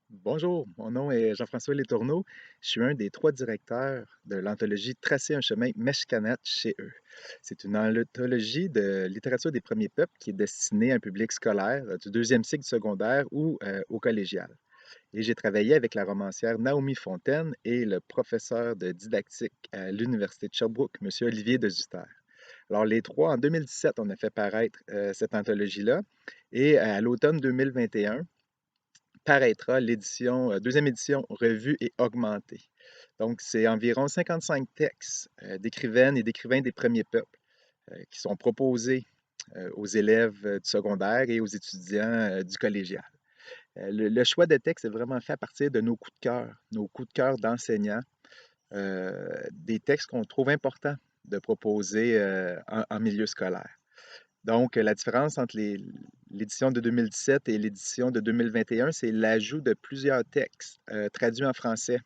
Bonjour, mon nom est Jean-François Letourneau. Je suis un des trois directeurs de l'anthologie Tracer un chemin Meshkanet chez eux. C'est une anthologie de littérature des premiers peuples qui est destinée à un public scolaire du deuxième cycle du secondaire ou au collégial. Et j'ai travaillé avec la romancière Naomi Fontaine et le professeur de didactique à l'Université de Sherbrooke, M. Olivier de Zuster. Alors, les trois, en 2017, on a fait paraître cette anthologie-là. Et à l'automne 2021, paraîtra l'édition, deuxième édition revue et augmentée. Donc, c'est environ 55 textes d'écrivaines et d'écrivains des premiers peuples qui sont proposés aux élèves du secondaire et aux étudiants du collégial. Le choix de textes est vraiment fait à partir de nos coups de cœur d'enseignants, des textes qu'on trouve importants de proposer en milieu scolaire. Donc, la différence entre l'édition de 2017 et l'édition de 2021, c'est l'ajout de plusieurs textes traduits en français,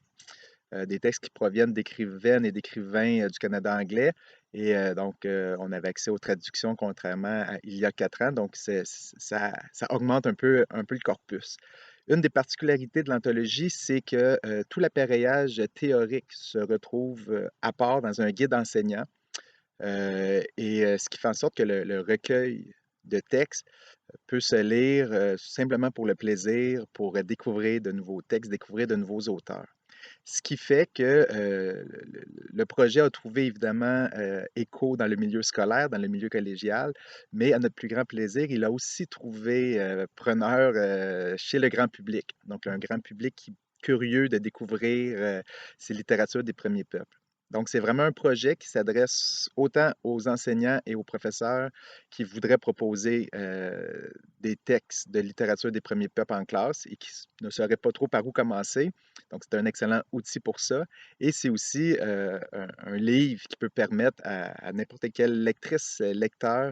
des textes qui proviennent d'écrivaines et d'écrivains du Canada anglais. Et donc, on avait accès aux traductions contrairement à il y a 4 ans. Donc, ça augmente un peu le corpus. Une des particularités de l'anthologie, c'est que tout l'appareillage théorique se retrouve à part dans un guide enseignant ce qui fait en sorte que le recueil de textes peut se lire simplement pour le plaisir, pour découvrir de nouveaux textes, découvrir de nouveaux auteurs. Ce qui fait que le projet a trouvé évidemment écho dans le milieu scolaire, dans le milieu collégial, mais à notre plus grand plaisir, il a aussi trouvé preneur chez le grand public. Donc, un grand public qui est curieux de découvrir ces littératures des premiers peuples. Donc, c'est vraiment un projet qui s'adresse autant aux enseignants et aux professeurs qui voudraient proposer des textes de littérature des premiers peuples en classe et qui ne sauraient pas trop par où commencer. Donc, c'est un excellent outil pour ça. Et c'est aussi un livre qui peut permettre à n'importe quelle lectrice, lecteur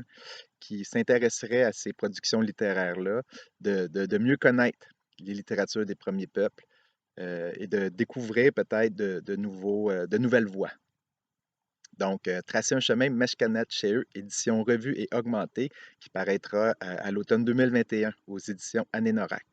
qui s'intéresserait à ces productions littéraires-là de mieux connaître les littératures des premiers peuples et de découvrir peut-être de nouvelles voies. Donc, Tracer un chemin, Meshkanet chez eux, édition revue et augmentée, qui paraîtra à l'automne 2021 aux éditions Anénorac.